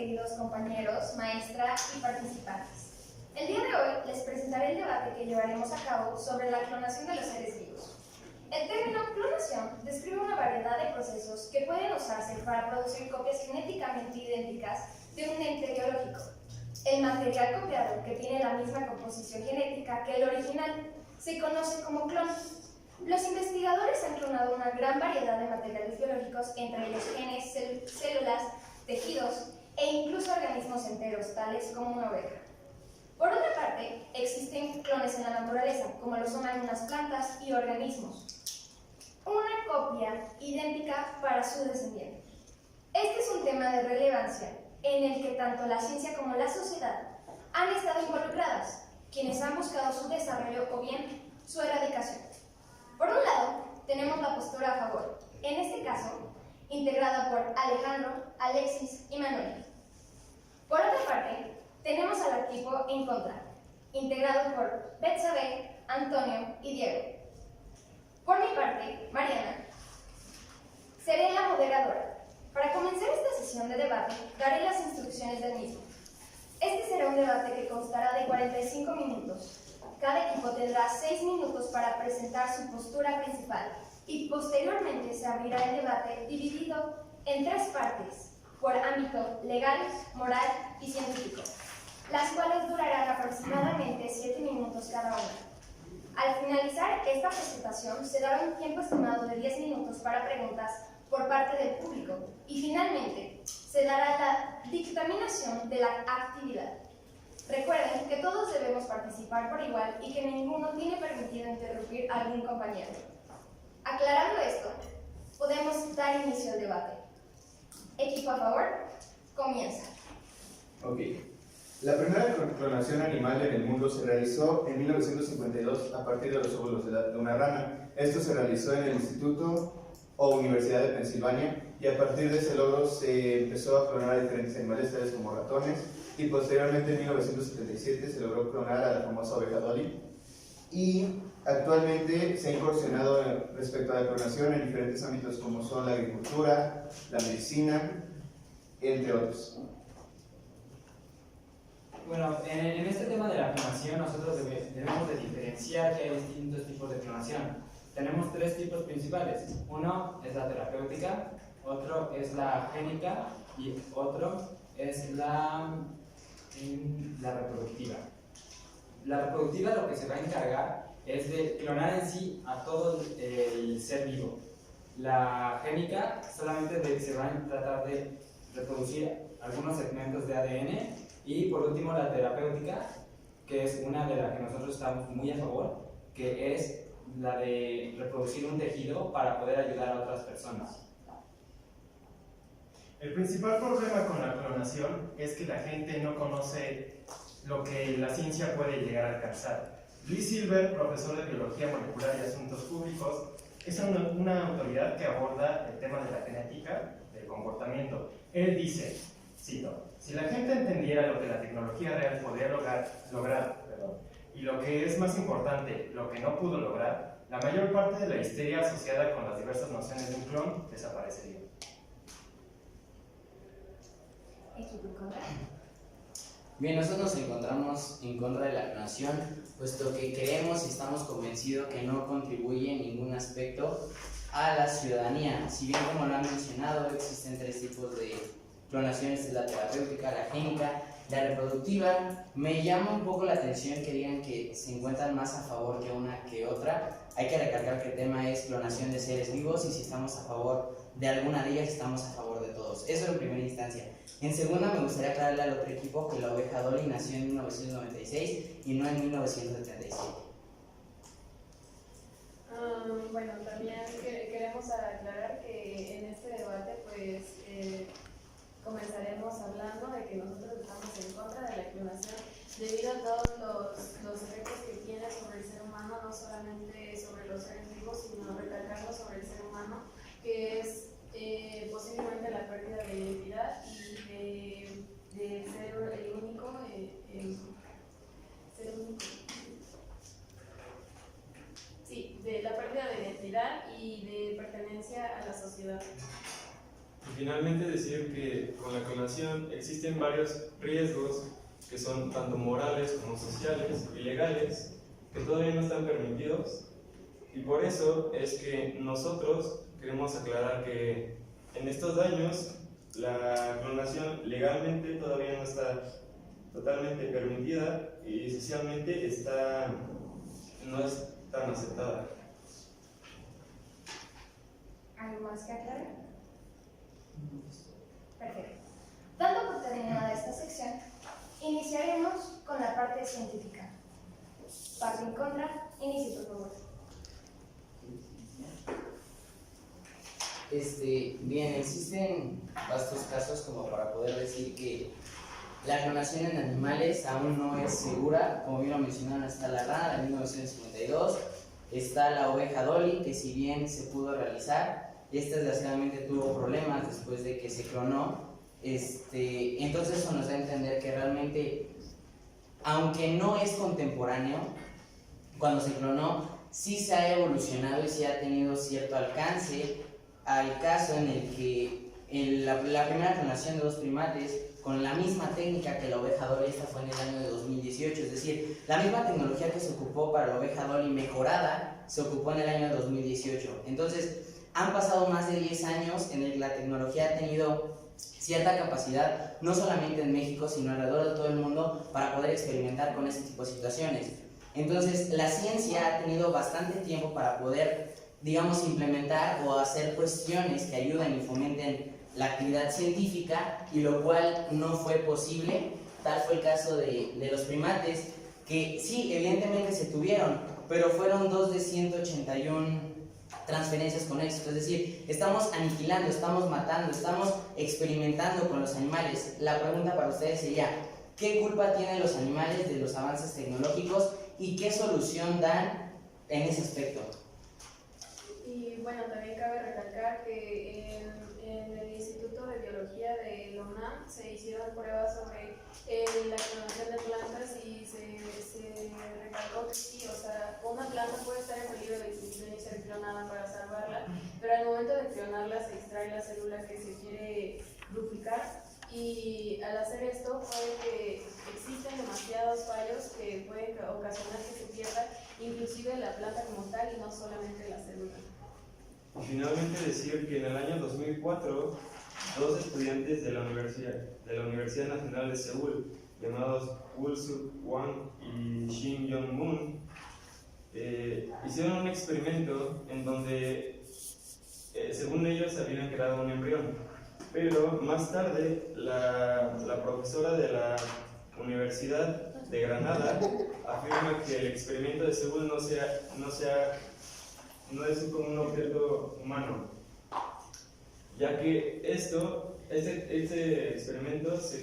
queridos compañeros, maestra y participantes. El día de hoy les presentaré el debate que llevaremos a cabo sobre la clonación de los seres vivos. El término clonación describe una variedad de procesos que pueden usarse para producir copias genéticamente idénticas de un ente biológico. El material copiado, que tiene la misma composición genética que el original, se conoce como clon. Los investigadores han clonado una gran variedad de materiales biológicos, entre ellos genes, células, tejidos e incluso organismos enteros, tales como una oveja. Por otra parte, existen clones en la naturaleza, como lo son algunas plantas y organismos. Una copia idéntica para su descendiente. Este es un tema de relevancia en el que tanto la ciencia como la sociedad han estado involucradas, quienes han buscado su desarrollo o bien su erradicación. Por un lado, tenemos la postura a favor, en este caso, integrada por Alejandro, Alexis y Manuel. Por otra parte, tenemos al equipo en contra, integrado por Betsabe, Antonio y Diego. Por mi parte, Mariana, seré la moderadora. Para comenzar esta sesión de debate, daré las instrucciones del mismo. Este será un debate que constará de 45 minutos. Cada equipo tendrá 6 minutos para presentar su postura principal y posteriormente se abrirá el debate dividido en 3 partes, por ámbito legal, moral y científico, las cuales durarán aproximadamente 7 minutos cada una. Al finalizar esta presentación, se dará un tiempo estimado de 10 minutos para preguntas por parte del público y finalmente se dará la dictaminación de la actividad. Recuerden que todos debemos participar por igual y que ninguno tiene permitido interrumpir a algún compañero. Aclarando esto, podemos dar inicio al debate. Equipo a favor, comienza. Ok. La primera clonación animal en el mundo se realizó en 1952 a partir de los óvulos de una rana. Esto se realizó en el Instituto o Universidad de Pensilvania y a partir de ese logro se empezó a clonar a diferentes animales tales como ratones y posteriormente en 1977 se logró clonar a la famosa oveja Dolly y actualmente se ha incursionado respecto a la clonación en diferentes ámbitos como son la agricultura, la medicina, entre otros. Bueno, en este tema de la clonación nosotros debemos de diferenciar que hay distintos tipos de clonación. Tenemos 3 tipos principales. Uno es la terapéutica, otro es la génica y otro es la reproductiva. La reproductiva lo que se va a encargar es de clonar en sí a todo el ser vivo. La génica solamente se va a tratar de reproducir algunos segmentos de ADN y por último la terapéutica, que es una de las que nosotros estamos muy a favor, que es la de reproducir un tejido para poder ayudar a otras personas. El principal problema con la clonación es que la gente no conoce lo que la ciencia puede llegar a alcanzar. Lee Silver, profesor de Biología Molecular y Asuntos Públicos, es una autoridad que aborda el tema de la genética del comportamiento. Él dice, cito, si la gente entendiera lo que la tecnología real podría lograr, y lo que es más importante, lo que no pudo lograr, la mayor parte de la histeria asociada con las diversas nociones de un clon desaparecería. Bien, nosotros nos encontramos en contra de la clonación, puesto que creemos y estamos convencidos que no contribuye en ningún aspecto a la ciudadanía. Si bien, como lo han mencionado, existen 3 tipos de clonaciones: es la terapéutica, la génica, la reproductiva. Me llama un poco la atención que digan que se encuentran más a favor que una que otra. Hay que recalcar que el tema es clonación de seres vivos y si estamos a favor de alguna de ellas, estamos a favor de todos. Eso en primera instancia. En segunda, me gustaría aclararle al otro equipo que la oveja Dolly nació en 1996 y no en 1977. Bueno, también queremos aclarar que en este debate pues comenzaremos hablando de que nosotros estamos en contra de la clonación debido a todos los efectos que tiene sobre el ser humano, no solamente sobre los seres vivos, sino recalcando sobre el ser humano, que es posiblemente la pérdida de identidad y de ser el único, Sí, de la pérdida de identidad y de pertenencia a la sociedad. finalmente decir que con la clonación existen varios riesgos que son tanto morales como sociales y legales que todavía no están permitidos, y por eso es que nosotros queremos aclarar que en estos años la clonación legalmente todavía no está totalmente permitida y socialmente no es tan aceptada. ¿Algo más que aclarar? Perfecto. Dando por terminada esta sección, iniciaremos con la parte científica. Parte en contra, inicie por favor. Bien, existen vastos casos como para poder decir que la clonación en animales aún no es segura. Como bien lo mencionaron, está la rana de 1952, está la oveja Dolly, que si bien se pudo realizar, esta desgraciadamente tuvo problemas después de que se clonó. Entonces eso nos da a entender que realmente, aunque no es contemporáneo, cuando se clonó, sí se ha evolucionado y sí ha tenido cierto alcance, al caso en el que la primera clonación de 2 primates con la misma técnica que la oveja Dolly, esta fue en el año de 2018, es decir, la misma tecnología que se ocupó para la oveja Dolly mejorada se ocupó en el año de 2018. Entonces, han pasado más de 10 años en el que la tecnología ha tenido cierta capacidad, no solamente en México, sino alrededor de todo el mundo, para poder experimentar con este tipo de situaciones. Entonces, la ciencia ha tenido bastante tiempo para poder, digamos, implementar o hacer cuestiones que ayuden y fomenten la actividad científica, y lo cual no fue posible. Tal fue el caso de los primates, que sí, evidentemente se tuvieron, pero fueron 2 de 181 transferencias con éxito. Es decir, estamos aniquilando, estamos matando, estamos experimentando con los animales. La pregunta para ustedes sería, ¿qué culpa tienen los animales de los avances tecnológicos y qué solución dan en ese aspecto? Y bueno, también cabe recalcar que en el Instituto de Biología de la UNAM se hicieron pruebas sobre la clonación de plantas y se recalcó que sí, o sea, una planta puede estar en peligro de extinción y ser clonada para salvarla, pero al momento de clonarla se extrae la célula que se quiere duplicar, y al hacer esto puede que existen demasiados fallos que pueden ocasionar que se pierda inclusive la planta como tal y no solamente la célula. Finalmente decir que en el año 2004, 2 estudiantes de la Universidad Nacional de Seúl, llamados Woo-Suk Wang y Shin Young-moon, hicieron un experimento en donde, según ellos, habían creado un embrión. Pero más tarde, la profesora de la Universidad de Granada afirma que el experimento de Seúl no es como un objeto humano, ya que este experimento se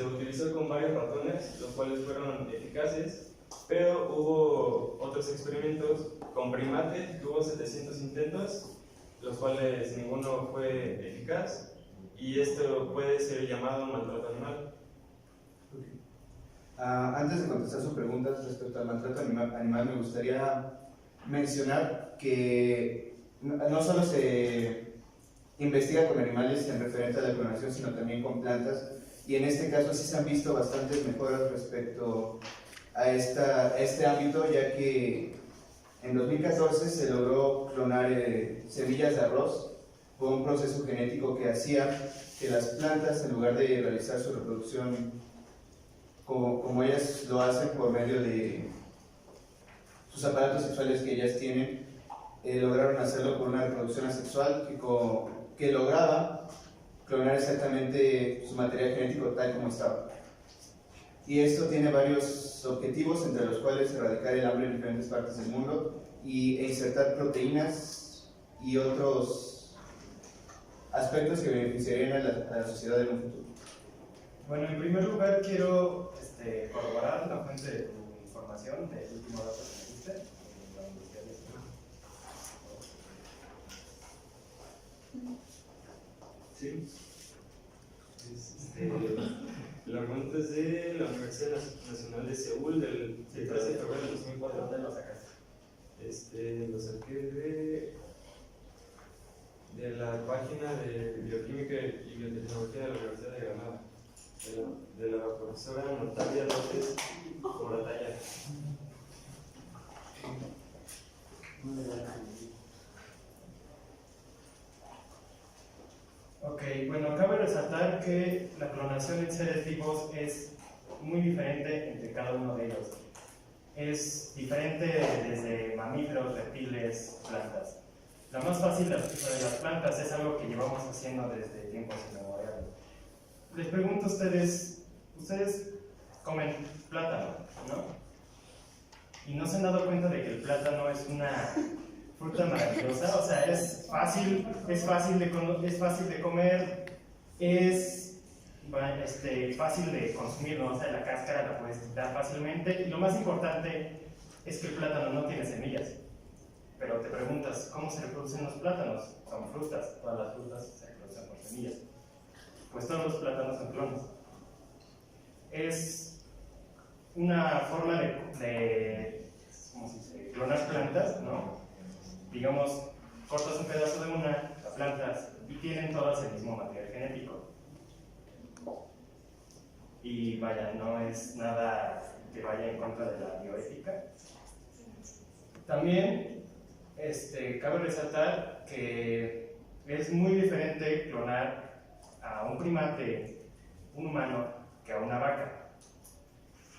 utilizó con varios ratones, los cuales fueron eficaces, pero hubo otros experimentos con primates, que hubo 700 intentos, los cuales ninguno fue eficaz, y esto puede ser llamado maltrato animal. Antes de contestar su pregunta respecto al maltrato animal, me gustaría mencionar que no solo se investiga con animales en referente a la clonación, sino también con plantas, y en este caso sí se han visto bastantes mejoras respecto a este ámbito, ya que en 2014 se logró clonar semillas de arroz con un proceso genético que hacía que las plantas, en lugar de realizar su reproducción como ellas lo hacen por medio de sus aparatos sexuales que ellas tienen, lograron hacerlo con una reproducción asexual que lograba clonar exactamente su material genético tal como estaba. Y esto tiene varios objetivos, entre los cuales erradicar el hambre en diferentes partes del mundo e insertar proteínas y otros aspectos que beneficiarían a la sociedad en un futuro. Bueno, en primer lugar quiero corroborar la fuente de tu información, del último dato que me diste, en la Universidad de Seúl. Sí. La pregunta es de la Universidad Nacional de Seúl del 13 de febrero de 2004. ¿Dónde lo sacaste? Lo saqué de la página de Bioquímica y Biotecnología de la Universidad de Granada, de la profesora Natalia López Moratalla. Ok, bueno, cabe resaltar que la clonación en seres vivos es muy diferente entre cada uno de ellos. Es diferente desde mamíferos, reptiles, plantas. La más fácil de las plantas es algo que llevamos haciendo desde tiempos inmemoriales. Les pregunto a ustedes comen plátano, ¿no? Y no se han dado cuenta de que el plátano es una fruta maravillosa, o sea, es fácil de comer, es fácil de consumir, ¿no? O sea, la cáscara la puedes quitar fácilmente, y lo más importante es que el plátano no tiene semillas. Pero te preguntas, ¿cómo se reproducen los plátanos? Son frutas, todas las frutas se reproducen por semillas. Pues todos los plátanos son clones. Es una forma de ¿cómo se dice? Clonar plantas, ¿no? Digamos, cortas un pedazo de una, la plantas, y tienen todas el mismo material genético. Y vaya, no es nada que vaya en contra de la bioética. También cabe resaltar que es muy diferente clonar a un primate, un humano, que a una vaca.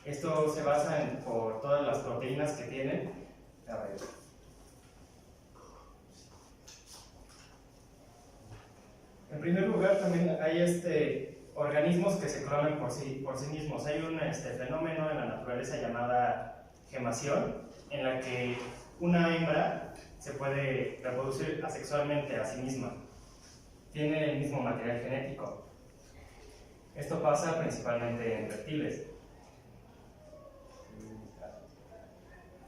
Esto se basa por todas las proteínas que tienen. A ver. En primer lugar, también hay organismos que se clonan por sí mismos. Hay un fenómeno en la naturaleza llamada gemación, en la que una hembra se puede reproducir asexualmente a sí misma. Tiene el mismo material genético. Esto pasa principalmente en reptiles.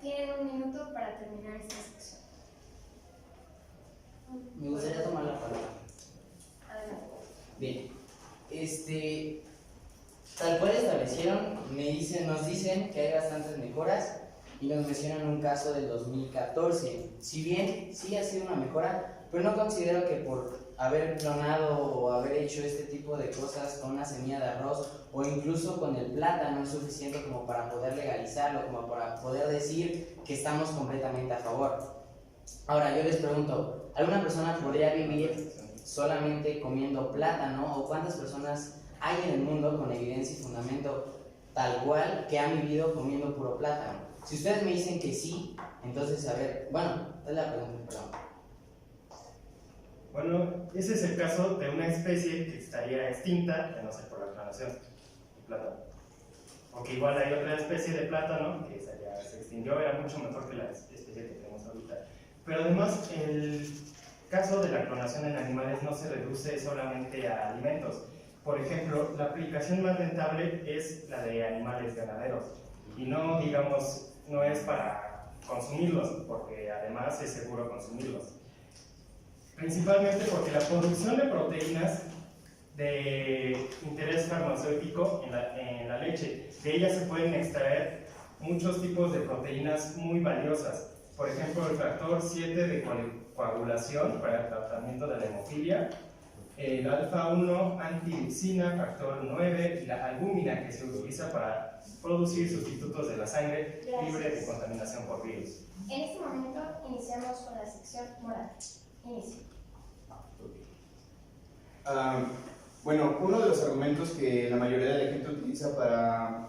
Tienen un minuto para terminar esta sección. Me gustaría tomar la palabra. Adelante. Bien, tal cual establecieron, nos dicen que hay bastantes mejoras y nos mencionan un caso del 2014. Si bien sí ha sido una mejora, pero no considero que por haber clonado o haber hecho este tipo de cosas con una semilla de arroz o incluso con el plátano es suficiente como para poder legalizarlo, como para poder decir que estamos completamente a favor. Ahora yo les pregunto, ¿alguna persona podría vivir solamente comiendo plátano o cuántas personas hay en el mundo con evidencia y fundamento tal cual que han vivido comiendo puro plátano? Si ustedes me dicen que sí, entonces a ver, bueno, es la pregunta, perdón. Bueno, ese es el caso de una especie que estaría extinta de no ser por la clonación de plátano. Porque igual hay otra especie de plátano que se extinguió, era mucho mejor que la especie que tenemos ahorita. Pero además, el caso de la clonación en animales no se reduce solamente a alimentos. Por ejemplo, la aplicación más rentable es la de animales ganaderos. Y no, digamos, no es para consumirlos, porque además es seguro consumirlos. Principalmente porque la producción de proteínas de interés farmacéutico en la leche, de ellas se pueden extraer muchos tipos de proteínas muy valiosas. Por ejemplo, el factor 7 de coagulación para el tratamiento de la hemofilia, el alfa-1 antidipsina, factor 9 y la albúmina que se utiliza para producir sustitutos de la sangre libres de contaminación por virus. En este momento iniciamos con la sección moral. Inicio. Bueno, uno de los argumentos que la mayoría de la gente utiliza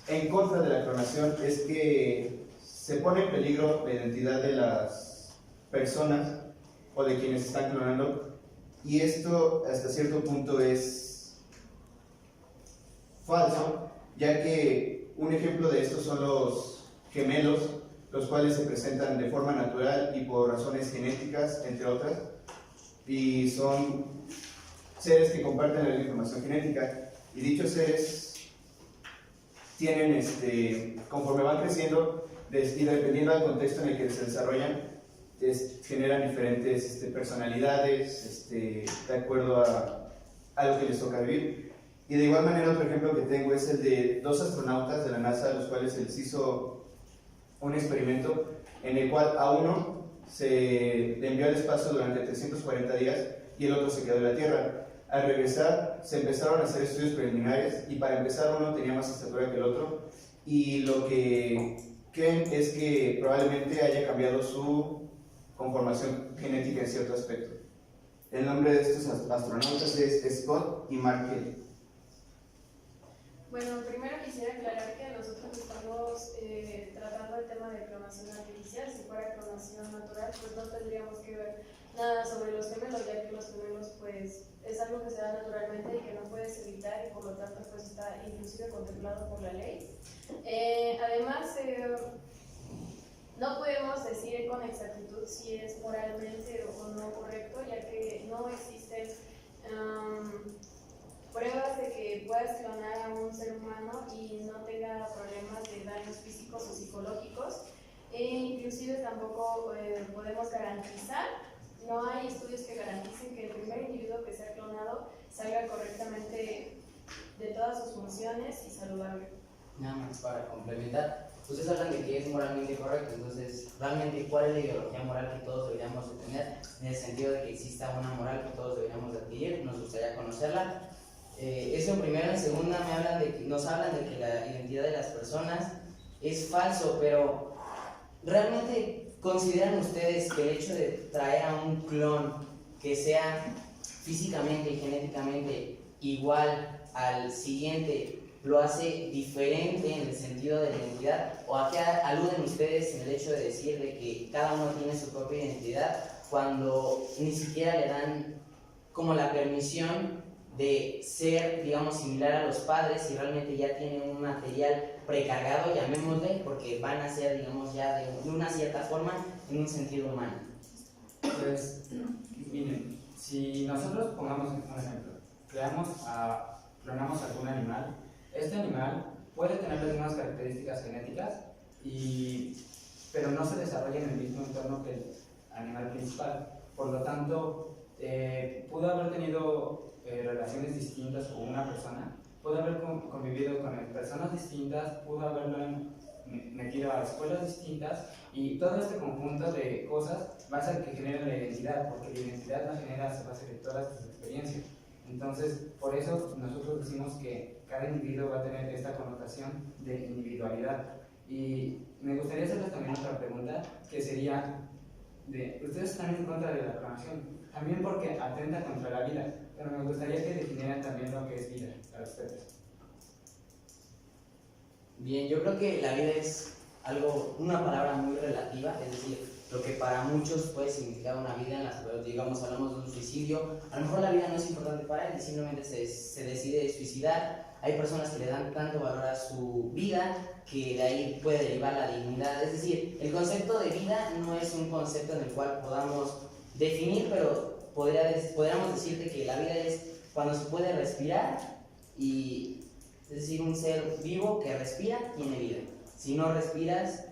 en contra de la clonación es que se pone en peligro la identidad de las personas o de quienes están clonando, y esto hasta cierto punto es falso, ya que un ejemplo de esto son los gemelos, los cuales se presentan de forma natural y por razones genéticas, entre otras, y son seres que comparten la misma información genética, y dichos seres tienen, conforme van creciendo y dependiendo del contexto en el que se desarrollan, generan diferentes personalidades de acuerdo a lo que les toca vivir. Y de igual manera, otro ejemplo que tengo es el de dos astronautas de la NASA, a los cuales se les hizo un experimento en el cual a uno se envió al espacio durante 340 días y el otro se quedó en la Tierra. Al regresar se empezaron a hacer estudios preliminares y para empezar uno tenía más estatura que el otro y lo que creen es que probablemente haya cambiado su conformación genética en cierto aspecto. El nombre de estos astronautas es Scott y Mark Kelly. Bueno, primero quisiera aclarar que nosotros estamos tratando el tema de clonación artificial. Si fuera clonación natural, pues no tendríamos que ver nada sobre los gemelos, ya que los gemelos pues es algo que se da naturalmente y que no puedes evitar y por lo tanto pues está inclusive contemplado por la ley. Además, no podemos decir con exactitud si es moralmente o no correcto, ya que no existen pruebas de que puedas clonar a un ser humano y no tenga problemas de daños físicos o psicológicos. Inclusive tampoco podemos garantizar, no hay estudios que garanticen que el primer individuo que sea clonado salga correctamente de todas sus funciones y saludable. Nada más para complementar, ustedes hablan de que es moralmente correcto, entonces, realmente, ¿cuál es la ideología moral que todos deberíamos de tener? En el sentido de que exista una moral que todos deberíamos de adquirir, nos gustaría conocerla. Eso primero. En segunda nos hablan de que la identidad de las personas es falso, pero ¿realmente consideran ustedes que el hecho de traer a un clon que sea físicamente y genéticamente igual al siguiente lo hace diferente en el sentido de la identidad? ¿O a qué aluden ustedes en el hecho de decir de que cada uno tiene su propia identidad cuando ni siquiera le dan como la permisión de ser, digamos, similar a los padres y realmente ya tienen un material precargado, llamémosle, porque van a ser, digamos, ya de una cierta forma en un sentido humano? Pues, miren, si nosotros pongamos un ejemplo, clonamos algún animal, este animal puede tener las mismas características genéticas, pero no se desarrolla en el mismo entorno que el animal principal. Por lo tanto, pudo haber tenido relaciones distintas con una persona, pudo haber convivido con personas distintas, pudo haberlo metido a escuelas distintas, y todo este conjunto de cosas va a ser que genere la identidad, porque la identidad la genera a base de todas tus experiencias. Entonces, por eso nosotros decimos que cada individuo va a tener esta connotación de individualidad. Y me gustaría hacerles también otra pregunta, que sería, ustedes están en contra de la clonación, también porque atenta contra la vida, pero me gustaría que definieran también lo que es vida para ustedes. Bien, yo creo que la vida es una palabra muy relativa, es decir, lo que para muchos puede significar una vida, digamos, hablamos de un suicidio, a lo mejor la vida no es importante para él y simplemente se decide suicidar. Hay personas que le dan tanto valor a su vida que de ahí puede derivar la dignidad. Es decir, el concepto de vida no es un concepto en el cual podamos definir, pero podríamos decirte que la vida es cuando se puede respirar, y es decir, un ser vivo que respira tiene vida. Si no respiras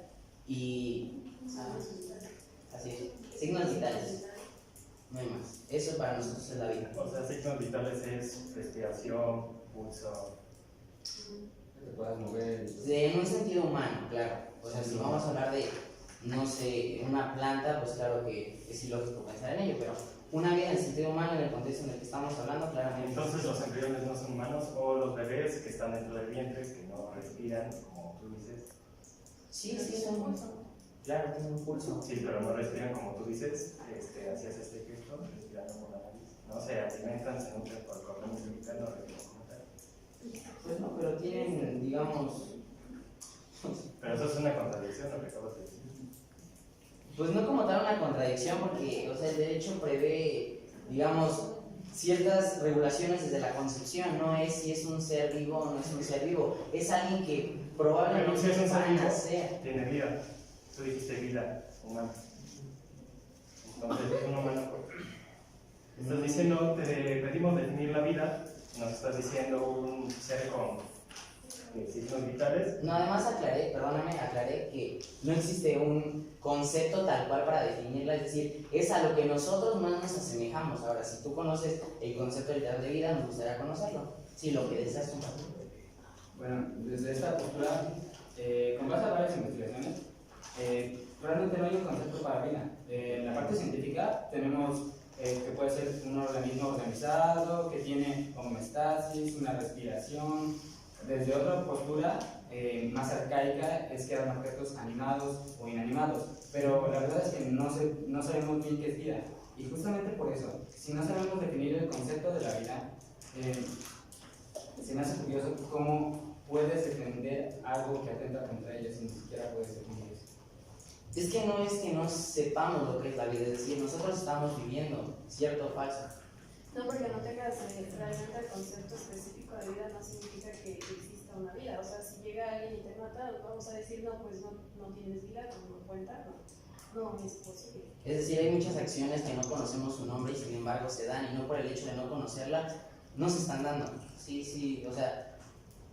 así es, signos vitales, no hay más. Eso para nosotros es la vida. O sea, signos vitales es respiración, pulso. Que te puedas mover. En un sentido humano, claro. O sea, si vamos a hablar de, no sé, una planta, pues claro que es ilógico pensar en ello, pero una vida en sentido humano, en el contexto en el que estamos hablando, claramente. Entonces, los embriones no son humanos, o los bebés que están dentro del vientre, que no respiran, como tú dices. Sí, son pulso. Claro, tienen un pulso. Sí, pero no respiran como tú dices, hacías este gesto, respirando por la nariz. No se alimentan, se nutren por el cordón umbilical, no respiran como tal. Pues no, pero tienen, digamos... Pero eso es una contradicción, lo que acabas de decir. Pues no como tal una contradicción, porque, o sea, el derecho prevé, digamos, ciertas regulaciones desde la concepción. No es si es un ser vivo o no es un ser vivo, es alguien que probablemente pero si es un ser va a vivo, nacer. tiene vida. Tú dijiste vida humana. Entonces es un humano. Estás diciendo, te pedimos definir la vida, nos estás diciendo un ser con signos vitales. No, además aclaré que no existe un concepto tal cual para definirla, es decir, es a lo que nosotros más nos asemejamos. Ahora, si tú conoces el concepto literal de vida, nos gustaría conocerlo. Si lo que deseas compartir. Bueno, desde esta postura, con base a varias investigaciones, realmente no hay un concepto para vida. En la parte científica tenemos que puede ser un organismo organizado, que tiene homeostasis, una respiración. Desde otra postura más arcaica es que eran objetos animados o inanimados, pero la verdad es que no sabemos bien qué es vida. Y justamente por eso, si no sabemos definir el concepto de la vida, se me hace curioso cómo puedes defender algo que atenta contra ella si ni siquiera puedes definir eso. Es que no es que no sepamos lo que es la vida, es decir, nosotros estamos viviendo, ¿cierto o falso? No, porque no tengas realmente el concepto específico de vida no significa que exista una vida. O sea, si llega alguien y te mata, vamos a decir, no, pues no tienes vida, como no cuenta, no es posible. Es decir, hay muchas acciones que no conocemos su nombre y sin embargo se dan, y no por el hecho de no conocerla, no se están dando. Sí, o sea,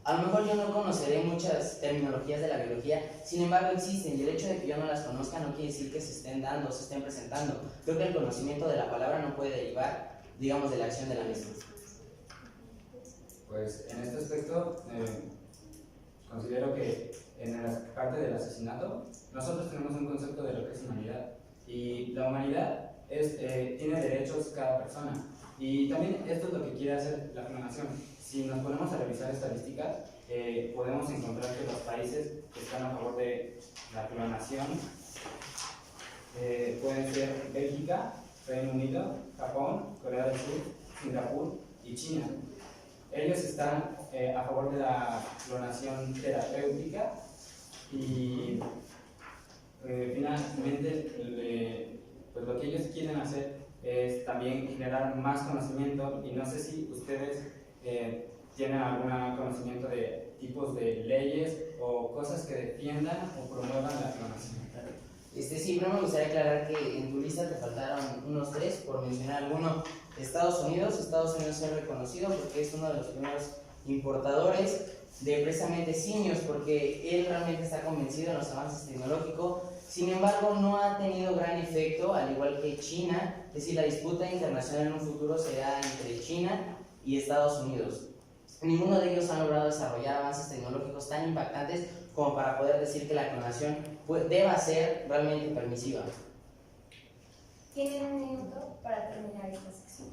a lo mejor yo no conoceré muchas terminologías de la biología, sin embargo existen, y el hecho de que yo no las conozca no quiere decir que se estén dando, se estén presentando. Creo que el conocimiento de la palabra no puede derivar, digamos, de la acción de la misma. Pues en este aspecto considero que en la parte del asesinato nosotros tenemos un concepto de lo que es humanidad, y la humanidad tiene derechos cada persona, y también esto es lo que quiere hacer la clonación. Si nos ponemos a revisar estadísticas, podemos encontrar que los países que están a favor de la clonación pueden ser Bélgica, Reino Unido, Japón, Corea del Sur, Singapur y China. Ellos están a favor de la clonación terapéutica y finalmente pues lo que ellos quieren hacer es también generar más conocimiento, y no sé si ustedes tienen algún conocimiento de tipos de leyes o cosas que defiendan o promuevan la clonación. Sí, pero me gustaría aclarar que en tu lista te faltaron unos 3, por mencionar alguno. Estados Unidos es reconocido porque es uno de los primeros importadores de precisamente simios, porque él realmente está convencido en los avances tecnológicos. Sin embargo, no ha tenido gran efecto, al igual que China. Es decir, la disputa internacional en un futuro será entre China y Estados Unidos. Ninguno de ellos ha logrado desarrollar avances tecnológicos tan impactantes como para poder decir que la clonación deba ser realmente permisiva. Tienen un minuto para terminar esta sección.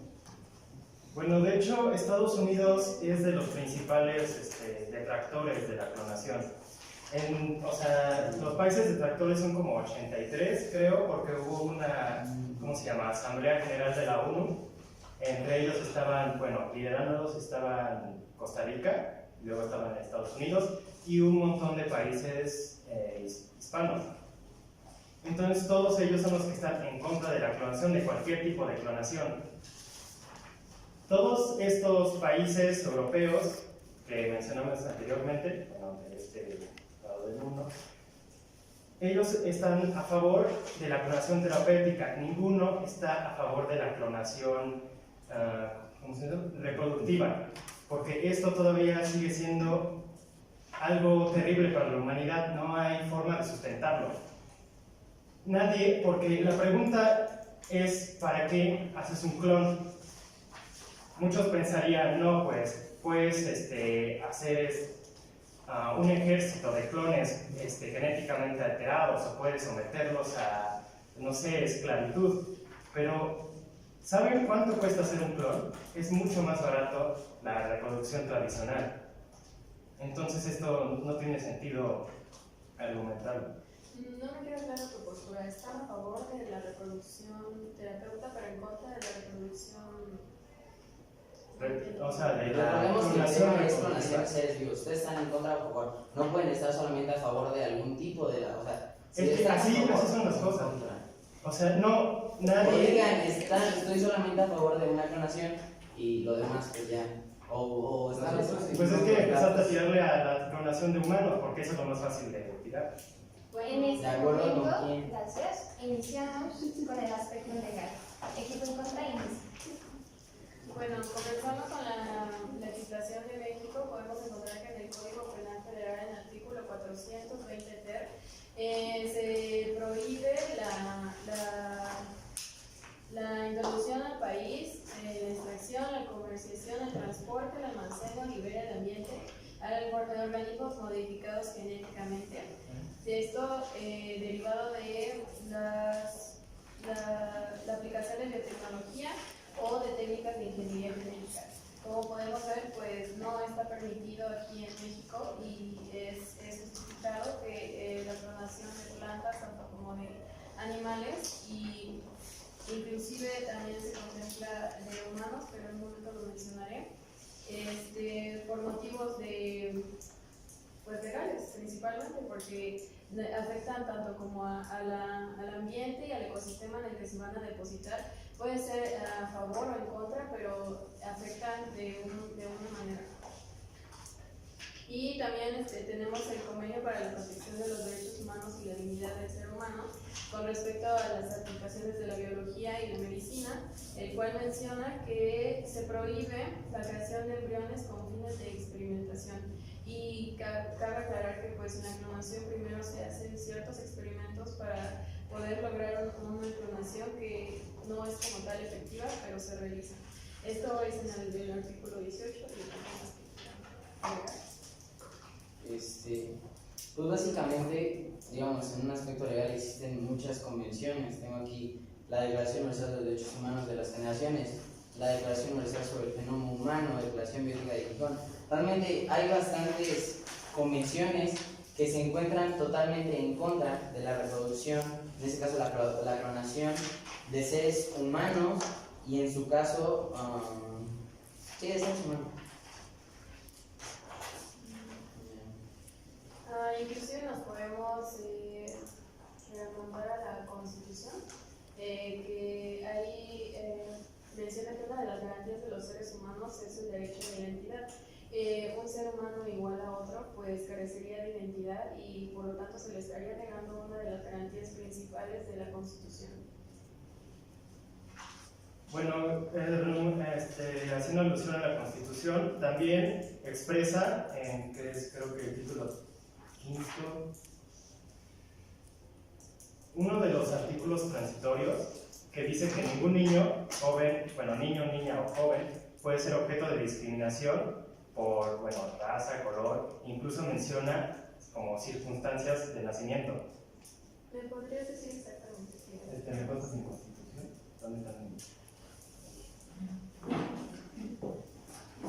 Bueno, de hecho, Estados Unidos es de los principales detractores de la clonación. O sea, los países detractores son como 83, creo, porque hubo una, Asamblea General de la ONU. Entre ellos estaban, liderándolos estaban Costa Rica, luego estaban Estados Unidos y un montón de países hispanos. Entonces, todos ellos son los que están en contra de la clonación, de cualquier tipo de clonación. Todos estos países europeos que mencionamos anteriormente, de este lado del mundo, ellos están a favor de la clonación terapéutica. Ninguno está a favor de la clonación reproductiva, porque esto todavía sigue siendo algo terrible para la humanidad. No hay forma de sustentarlo. Nadie, porque la pregunta es ¿para qué haces un clon? Muchos pensarían, no, puedes hacer un ejército de clones genéticamente alterados, o puedes someterlos a, no sé, esclavitud. Pero, ¿saben cuánto cuesta hacer un clon? Es mucho más barato la reproducción tradicional. Entonces esto no tiene sentido argumentarlo. No me queda clara tu postura. ¿Están a favor de la reproducción terapeuta, pero en contra de la reproducción? O sea, de la Recordemos que el clonación tema es reproductiva. clonación de seres vivos. Ustedes están en contra o a favor. No pueden estar solamente a favor de algún tipo de la. O sea, si Es que están a así favor, son las en cosas. contra. O sea, no, O nadie... digan, estoy solamente a favor de una clonación y lo demás, pues ya. O están Nosotros Pues es que empezaste a tirarle a la clonación de humanos, porque eso es lo más fácil de tirar. En este ¿De acuerdo con momento, quién? gracias, iniciamos con el aspecto legal. Equipo en contra, inicia. Bueno, comenzando con la legislación de México, podemos encontrar que en el Código Penal Federal, en el artículo 420 ter, se prohíbe la introducción al país, la extracción, la comercialización, el transporte, el almacén, libera el ambiente a organismos modificados genéticamente. De esto derivado de la aplicación de biotecnología o de técnicas de ingeniería genética. Como podemos ver, pues no está permitido aquí en México y es justificado que la clonación de plantas, tanto como de animales, y inclusive también se contempla de humanos, pero en un momento lo mencionaré, por motivos de, pues, legales principalmente, porque afectan tanto como al ambiente y al ecosistema en el que se van a depositar. Puede ser a favor o en contra, pero afectan de una manera. Y también tenemos el convenio para la protección de los derechos humanos y la dignidad del ser humano con respecto a las aplicaciones de la biología y la medicina, el cual menciona que se prohíbe la creación de embriones con fines de experimentación. Y cabe aclarar que pues en la clonación primero se hacen ciertos experimentos para poder lograr una clonación que no es como tal efectiva, pero se realiza. Esto es en el artículo 18 Pues básicamente, digamos, en un aspecto legal existen muchas convenciones. Tengo aquí la Declaración Universal de los Derechos Humanos de las Generaciones, la Declaración Universal sobre el Genoma Humano, la Declaración Biológica de Gijón. Realmente hay bastantes convenciones que se encuentran totalmente en contra de la reproducción, en este caso la clonación de seres humanos y en su caso, sí, de seres humanos. Inclusive nos podemos remontar a la Constitución, que ahí menciona que una de las garantías de los seres humanos es el derecho a la identidad. Un ser humano igual a otro pues carecería de identidad y por lo tanto se le estaría negando una de las garantías principales de la Constitución. Bueno, haciendo alusión a la Constitución, también expresa, que es creo que el título quinto, uno de los artículos transitorios que dice que ningún niño, joven, niño, niña o joven puede ser objeto de discriminación por, raza, color, incluso menciona como circunstancias de nacimiento. ¿Me podrías decir exactamente qué? ¿Me cuentas mi Constitución? ¿Dónde están?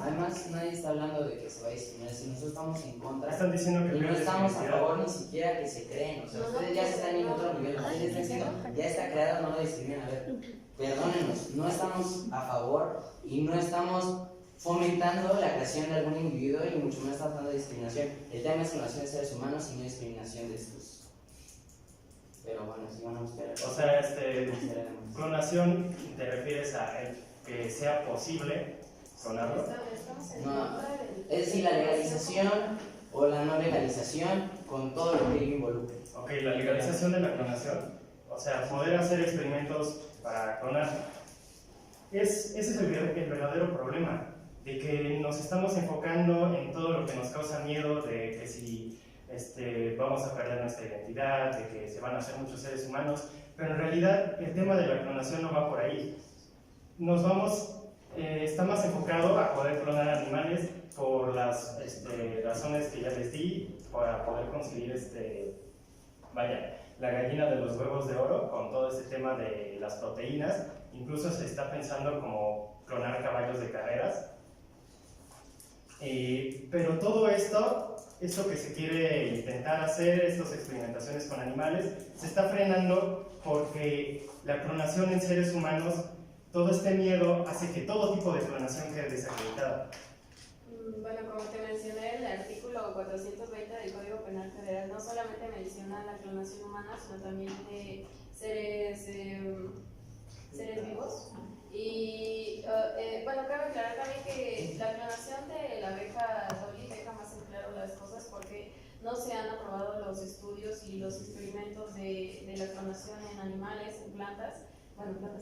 Además, nadie está hablando de que se va a discriminar, si nosotros estamos en contra. Están diciendo que y no estamos a favor ni siquiera que se creen, o sea, ustedes ya están en otro nivel, ustedes están diciendo, ya está creado, no lo discriminan. A ver, perdónenos, no estamos a favor y no estamos fomentando la creación de algún individuo y mucho menos estamos hablando de discriminación. El tema es clonación de seres humanos y no discriminación de estos. Pero bueno, sí van a esperar. O sea, clonación, ¿te refieres a que sea posible clonarlo? No, es decir, la legalización o la no legalización con todo lo que ello involucra. Ok, la legalización de la clonación, o sea, poder hacer experimentos para clonar. Ese es el verdadero problema, de que nos estamos enfocando en todo lo que nos causa miedo, de que si vamos a perder nuestra identidad, de que se van a hacer muchos seres humanos, pero en realidad el tema de la clonación no va por ahí. Está más enfocado a poder clonar animales por las razones que ya les di, para poder conseguir la gallina de los huevos de oro, con todo este tema de las proteínas. Incluso se está pensando como clonar caballos de carreras. Pero todo esto que se quiere intentar hacer, estas experimentaciones con animales, se está frenando porque la clonación en seres humanos, todo este miedo hace que todo tipo de clonación quede desacreditada. Bueno, como te mencioné, el artículo 420 del Código Penal Federal no solamente menciona la clonación humana, sino también de seres vivos. Y cabe aclarar también que la clonación de la abeja Dolly deja más en claro las cosas porque no se han aprobado los estudios y los experimentos de la clonación en animales, en plantas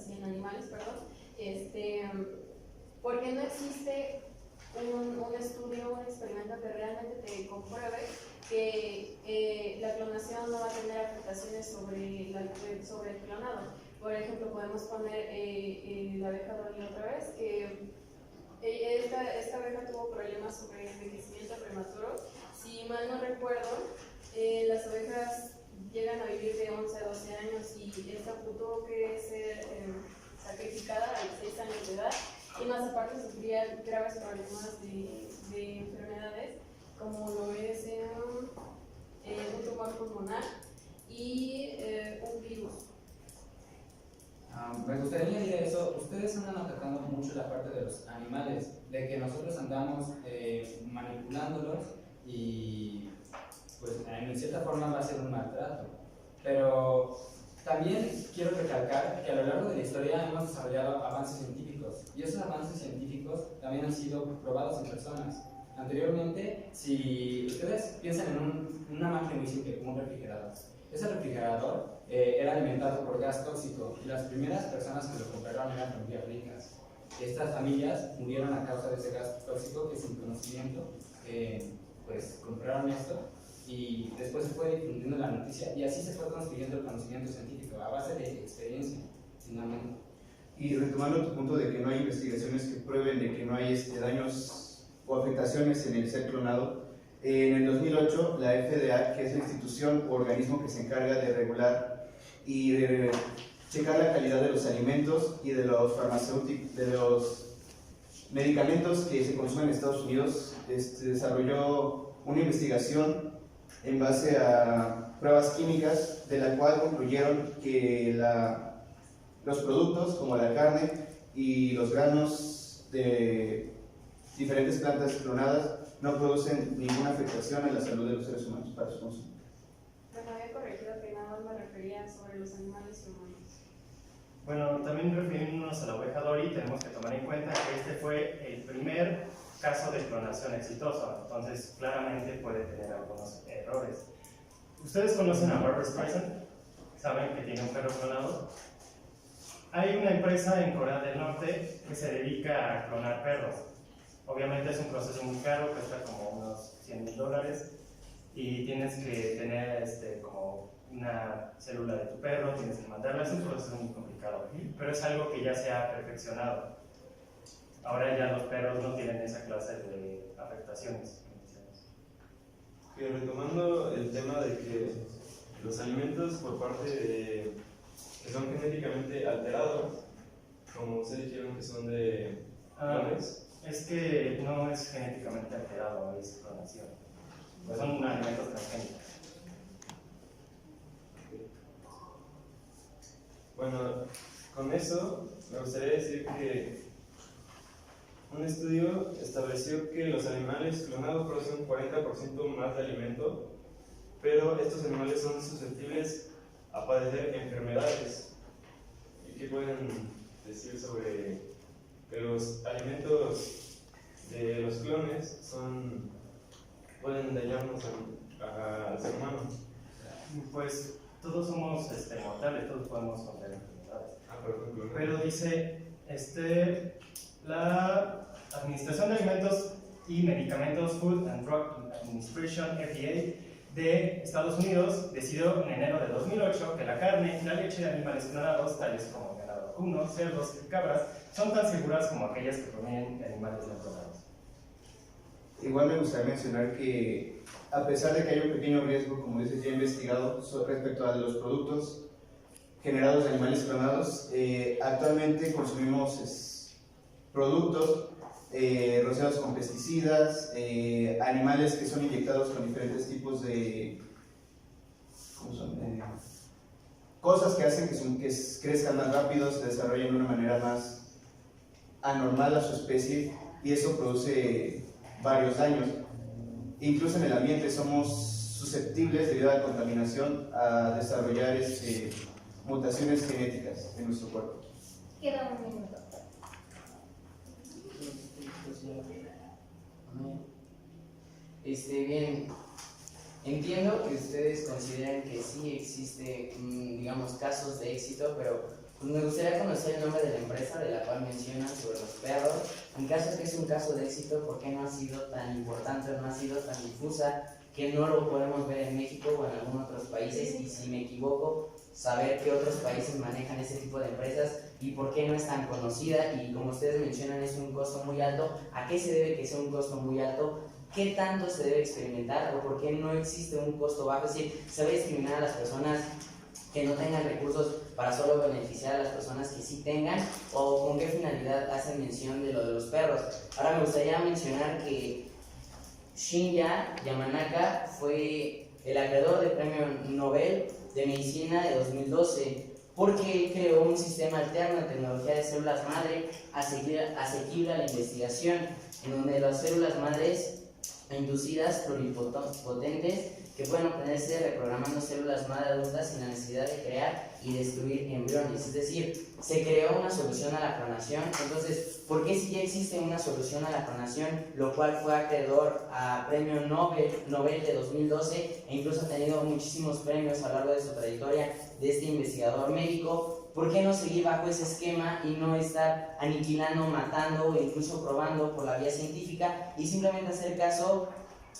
y en animales, porque no existe un estudio, un experimento que realmente te compruebe que la clonación no va a tener afectaciones sobre el clonado. Por ejemplo, podemos poner la abeja Dolly otra vez, que esta abeja tuvo problemas sobre envejecimiento prematuro. Si mal no recuerdo, las ovejas llegan a vivir de 11 a 12 años y esta tuvo que ser sacrificada a los 6 años de edad y más aparte sufría graves problemas de enfermedades como lo es un tumor pulmonar y un virus. Me gustaría añadir a eso, ustedes andan atacando mucho la parte de los animales, de que nosotros andamos manipulándolos y pues en cierta forma va a ser un maltrato. Pero también quiero recalcar que a lo largo de la historia hemos desarrollado avances científicos y esos avances científicos también han sido probados en personas. Anteriormente, si ustedes piensan en una máquina muy simple, como un refrigerador, ese refrigerador era alimentado por gas tóxico y las primeras personas que lo compraron eran familias ricas. Estas familias murieron a causa de ese gas tóxico que sin conocimiento pues compraron esto y después se fue difundiendo la noticia y así se fue construyendo el conocimiento científico a base de experiencia, finalmente. Y retomando tu punto de que no hay investigaciones que prueben de que no hay daños o afectaciones en el ser clonado, en el 2008 la FDA, que es la institución o organismo que se encarga de regular y de checar la calidad de los alimentos y de los farmacéuticos, de los medicamentos que se consumen en Estados Unidos, desarrolló una investigación en base a pruebas químicas, de la cual concluyeron que los productos como la carne y los granos de diferentes plantas clonadas no producen ninguna afectación a la salud de los seres humanos para su consumo. Bueno, había corregido que nada más me refería sobre los animales y humanos. Bueno, también refiriéndonos a la oveja Dory, tenemos que tomar en cuenta que este fue el primer caso de clonación exitoso, entonces claramente puede tener algunos errores. ¿Ustedes conocen a Barbra Streisand? ¿Saben que tiene un perro clonado? Hay una empresa en Corea del Norte que se dedica a clonar perros. Obviamente es un proceso muy caro, cuesta como unos $100,000 y tienes que tener como una célula de tu perro, tienes que mandarla, es un proceso muy complicado, pero es algo que ya se ha perfeccionado. Ahora ya los perros no tienen esa clase de afectaciones. Y retomando el tema de que los alimentos por parte de que son genéticamente alterados, como ustedes dijeron que son de clones. Es que no es genéticamente alterado, es clonación. Pues son alimentos transgénicos. Bueno, con eso me gustaría decir que un estudio estableció que los animales clonados producen un 40% más de alimento, pero estos animales son susceptibles a padecer enfermedades. ¿Y qué pueden decir sobre que los alimentos de los clones pueden dañarnos al ser humano? Pues todos somos mortales, todos podemos contraer enfermedades. Por ejemplo, Pero dice, la Administración de Alimentos y Medicamentos, Food and Drug Administration, FDA, de Estados Unidos decidió en enero de 2008 que la carne y la leche de animales clonados, tales como ganado vacuno, cerdos y cabras, son tan seguras como aquellas que provienen de animales no clonados. Igual me gustaría mencionar que, a pesar de que hay un pequeño riesgo, como dices, ya investigado respecto a los productos generados de animales clonados, actualmente consumimos productos rociados con pesticidas, animales que son inyectados con diferentes tipos de cosas que hacen que crezcan más rápido, se desarrollen de una manera más anormal a su especie, y eso produce varios daños. Incluso en el ambiente somos susceptibles, debido a la contaminación, a desarrollar mutaciones genéticas en nuestro cuerpo. Queda un minuto. Bien, entiendo que ustedes consideran que sí existe, digamos, casos de éxito, pero pues me gustaría conocer el nombre de la empresa de la cual mencionan sobre los perros. En caso de que es un caso de éxito, ¿por qué no ha sido tan importante, no ha sido tan difusa, que no lo podemos ver en México o en algunos otros países? Y si me equivoco, saber qué otros países manejan ese tipo de empresas y por qué no es tan conocida, y como ustedes mencionan es un costo muy alto. ¿A qué se debe que sea un costo muy alto? qué tanto se debe experimentar o por qué no existe un costo bajo, es decir, se va a discriminar a las personas que no tengan recursos para solo beneficiar a las personas que sí tengan, o con qué finalidad hacen mención de lo de los perros. Ahora me gustaría mencionar que Shinya Yamanaka fue el acreedor del Premio Nobel de Medicina de 2012 porque él creó un sistema alterno de tecnología de células madre asequible a la investigación, en donde las células madres inducidas pluripotentes que pueden obtenerse reprogramando células madre adultas sin la necesidad de crear y destruir embriones. Es decir, se creó una solución a la clonación. Entonces, ¿por qué si ya existe una solución a la clonación, lo cual fue acreedor a Premio Nobel de 2012 e incluso ha tenido muchísimos premios a lo largo de su trayectoria de este investigador médico? ¿Por qué no seguir bajo ese esquema y no estar aniquilando, matando o incluso probando por la vía científica y simplemente hacer caso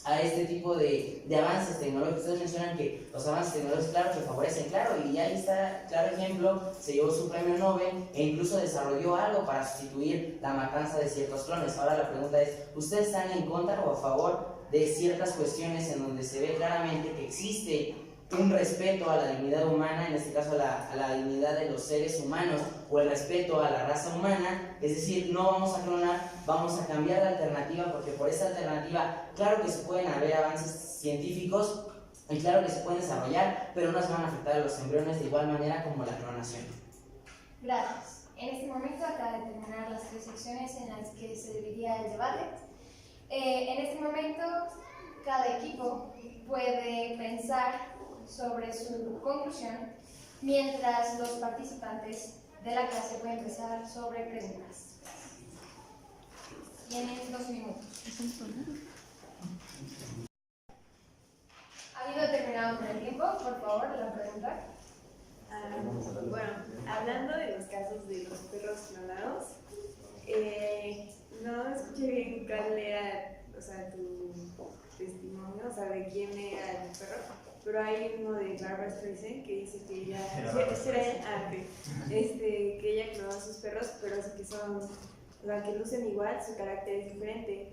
a este tipo de avances tecnológicos? Ustedes mencionan que los avances tecnológicos, claro, que favorecen, claro, y ahí está, claro ejemplo, se llevó su premio Nobel e incluso desarrolló algo para sustituir la matanza de ciertos clones. Ahora la pregunta es, ¿ustedes están en contra o a favor de ciertas cuestiones en donde se ve claramente que existe un respeto a la dignidad humana, en este caso a la dignidad de los seres humanos, o el respeto a la raza humana? Es decir, no vamos a clonar, vamos a cambiar la alternativa, porque por esa alternativa, claro que se pueden haber avances científicos y claro que se pueden desarrollar, pero no se van a afectar a los embriones de igual manera como la clonación. Gracias. En este momento acaba de terminar las 3 secciones en las que se dividía el debate. En este momento, cada equipo puede pensar sobre su conclusión, mientras los participantes de la clase pueden empezar sobre preguntas. Tienen 2 minutos. Habiendo terminado con el tiempo, por favor, la pregunta. Bueno, hablando de los casos de los perros clonados, no escuché bien cuál era, o sea, tu testimonio, o sea, de quién era el perro, pero hay uno de Barbra Streisand que dice que ella, que ella clonó a sus perros, pero así que son, o sea, que lucen igual, su carácter es diferente.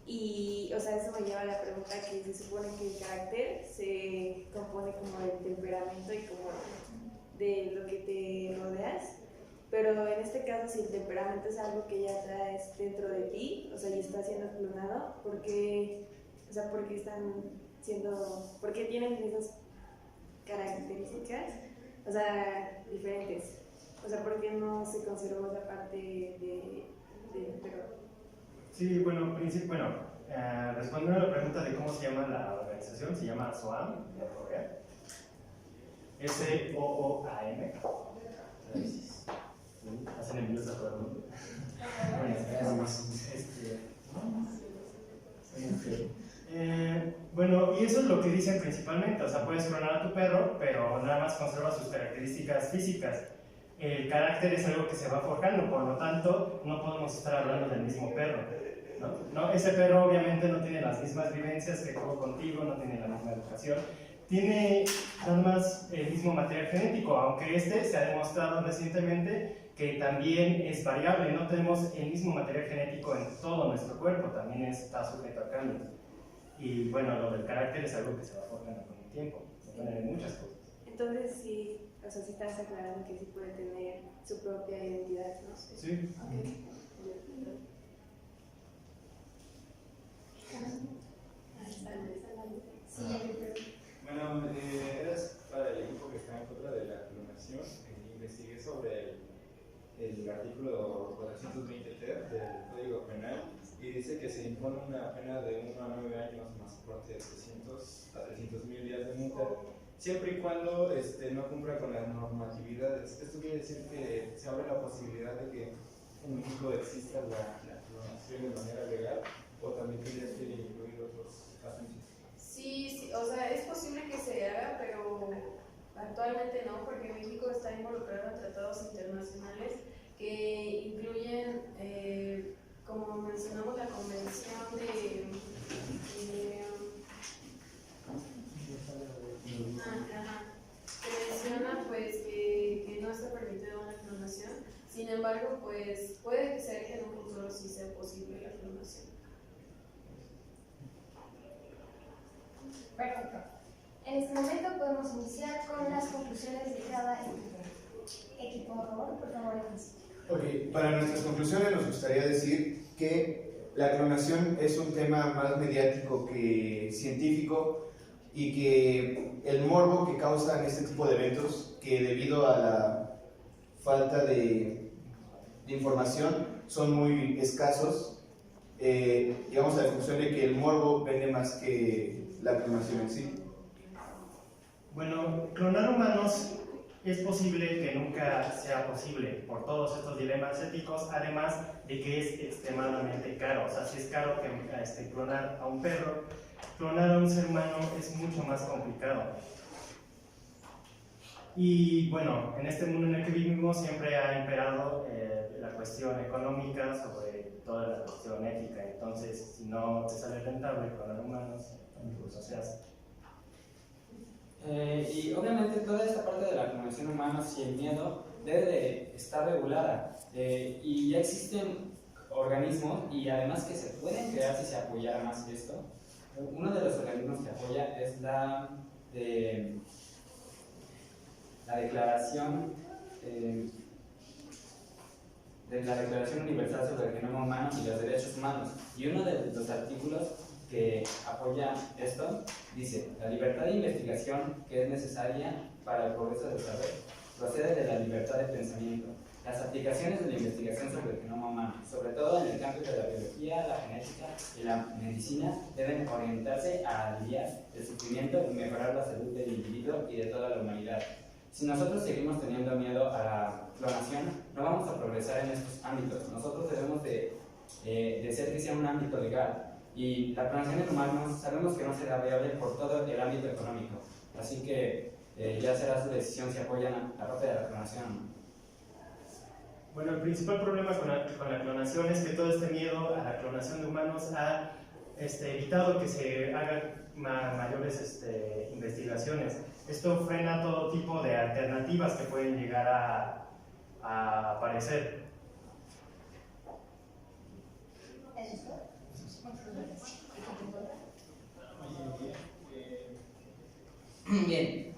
Y, o sea, eso me lleva a la pregunta que se supone que el carácter se compone como del temperamento y como de lo que te rodeas, pero en este caso si el temperamento es algo que ya traes dentro de ti, o sea, y está siendo clonado, ¿por qué están siendo, por qué tienen esas características, o sea, diferentes? O sea, ¿por qué no se conservó esa parte del perro? Sí, bueno, respondiendo a la pregunta de cómo se llama la organización, se llama SOAM, de Corea. SOOAM. Hacen envíos a todo el mundo. Bueno, y eso es lo que dicen principalmente, o sea, puedes clonar a tu perro, pero nada más conserva sus características físicas. El carácter es algo que se va forjando, por lo tanto, no podemos estar hablando del mismo perro, ¿no? Ese perro obviamente no tiene las mismas vivencias que tuvo contigo, no tiene la misma educación, tiene nada más el mismo material genético, aunque este se ha demostrado recientemente que también es variable, no tenemos el mismo material genético en todo nuestro cuerpo, también está sujeto a cambios. Y bueno, lo del carácter es algo que se va forjando con el tiempo, depende de muchas cosas. Entonces sí, o sea, sí estás aclarando que sí puede tener su propia identidad, ¿no? Sí. Okay. Bueno, eras para el equipo que está en contra de la clonación. Investigué sobre el artículo 420 del Código Penal y dice que se impone una pena de 1 a 9 años más corte de 300 a 300,000 días de multa, siempre y cuando no cumpla con las normatividades. Esto quiere decir que se abre la posibilidad de que en México exista la clonación de manera legal, o también tendría que incluir otros casos. Sí, o sea, es posible que se haga, pero actualmente no, porque México está involucrado en tratados internacionales que incluyen, como mencionamos, la Convención que menciona pues que no está permitida una clonación. Sin embargo, pues puede ser que en un futuro sí sea posible la clonación. Perfecto. En este momento podemos iniciar con las conclusiones de cada equipo. Equipo, por favor, inicie. Ok, para nuestras conclusiones nos gustaría decir que la clonación es un tema más mediático que científico y que el morbo que causan este tipo de eventos, que debido a la falta de información son muy escasos, llegamos a la conclusión de que el morbo vende más que la clonación en sí. Bueno, clonar humanos es posible que nunca sea posible por todos estos dilemas éticos, además de que es extremadamente caro. O sea, si es caro que clonar a un perro, clonar a un ser humano es mucho más complicado. Y bueno, en este mundo en el que vivimos siempre ha imperado la cuestión económica sobre toda la cuestión ética. Entonces, si no te sale rentable clonar humanos, incluso se hace. Y obviamente toda esta parte de la clonación humana sin miedo debe de estar regulada. Y ya existen organismos y además que se pueden crear si se apoyara más esto. Uno de los organismos que apoya es la Declaración Universal sobre el Genoma Humano y los Derechos Humanos. Y uno de los artículos que apoya esto dice: la libertad de investigación que es necesaria para el progreso del saber procede de la libertad de pensamiento. Las aplicaciones de la investigación sobre el genoma humano, sobre todo en el campo de la biología, la genética y la medicina, deben orientarse a aliviar el sufrimiento y mejorar la salud del individuo y de toda la humanidad. Si nosotros seguimos teniendo miedo a la clonación, no vamos a progresar en estos ámbitos. Nosotros debemos de ser que sea un ámbito legal. Y la clonación en humanos sabemos que no será viable por todo el ámbito económico. Así que ya será su decisión si apoyan la parte de la clonación. Bueno, el principal problema con la clonación es que todo este miedo a la clonación de humanos ha evitado que se hagan mayores investigaciones. Esto frena todo tipo de alternativas que pueden llegar a aparecer. Bien,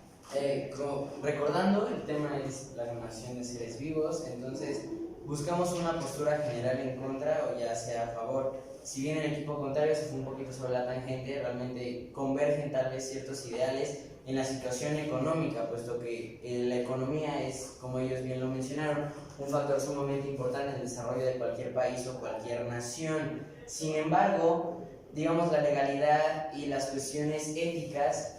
recordando, el tema es la clonación de seres vivos, entonces buscamos una postura general en contra o ya sea a favor. Si bien el equipo contrario se fue un poquito sobre la tangente, realmente convergen tal vez ciertos ideales en la situación económica, puesto que la economía es, como ellos bien lo mencionaron, un factor sumamente importante en el desarrollo de cualquier país o cualquier nación. Sin embargo, digamos, la legalidad y las cuestiones éticas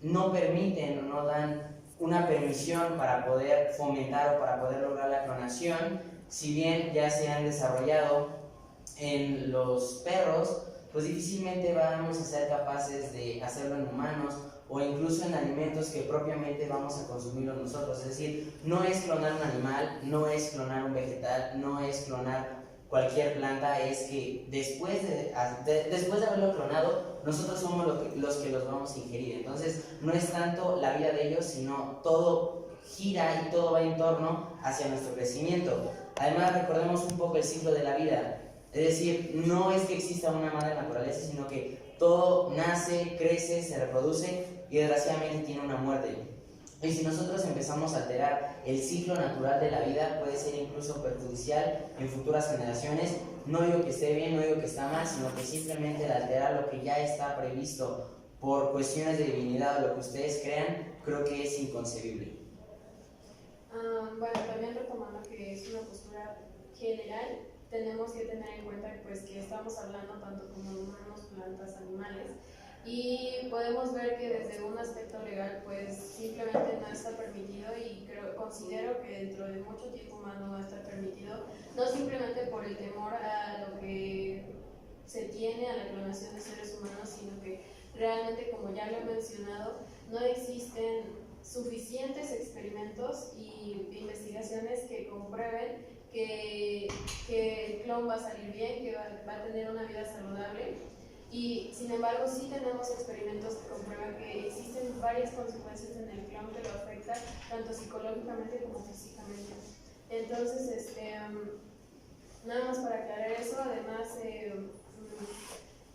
no permiten o no dan una permisión para poder fomentar o para poder lograr la clonación. Si bien ya se han desarrollado en los perros, pues difícilmente vamos a ser capaces de hacerlo en humanos o incluso en alimentos que propiamente vamos a consumirlo nosotros. Es decir, no es clonar un animal, no es clonar un vegetal, no es clonar cualquier planta, es que después de haberlo clonado, nosotros somos los que los vamos a ingerir. Entonces, no es tanto la vida de ellos, sino todo gira y todo va en torno hacia nuestro crecimiento. Además, recordemos un poco el ciclo de la vida. Es decir, no es que exista una madre naturaleza, sino que todo nace, crece, se reproduce y desgraciadamente tiene una muerte. Y si nosotros empezamos a alterar el ciclo natural de la vida, puede ser incluso perjudicial en futuras generaciones. No digo que esté bien, no digo que está mal, sino que simplemente el alterar lo que ya está previsto por cuestiones de divinidad o lo que ustedes crean, creo que es inconcebible. Bueno, también retomando que es una postura general, tenemos que tener en cuenta pues, que estamos hablando tanto como humanos, plantas, animales, y podemos ver que desde un aspecto legal pues simplemente no está permitido, y considero que dentro de mucho tiempo más no va a estar permitido, no simplemente por el temor a lo que se tiene a la clonación de seres humanos, sino que realmente, como ya lo he mencionado, no existen suficientes experimentos y investigaciones que comprueben que el clon va a salir bien, que va a tener una vida saludable. Y sin embargo sí tenemos experimentos que comprueban que existen varias consecuencias en el clon que lo afectan tanto psicológicamente como físicamente. Entonces, nada más para aclarar eso. Además,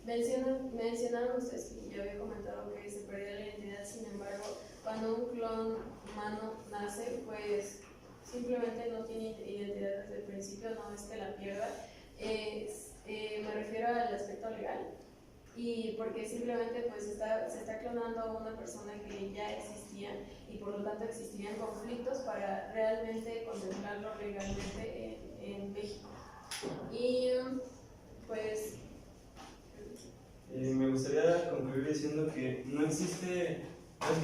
Mencionaron ustedes que yo había comentado que se perdía la identidad, sin embargo, cuando un clon humano nace, pues simplemente no tiene identidad desde el principio, no es que la pierda. Me refiero al aspecto legal, y porque simplemente pues se está clonando a una persona que ya existía y por lo tanto existirían conflictos para realmente contemplarlo legalmente en México. Y pues me gustaría concluir diciendo que no es que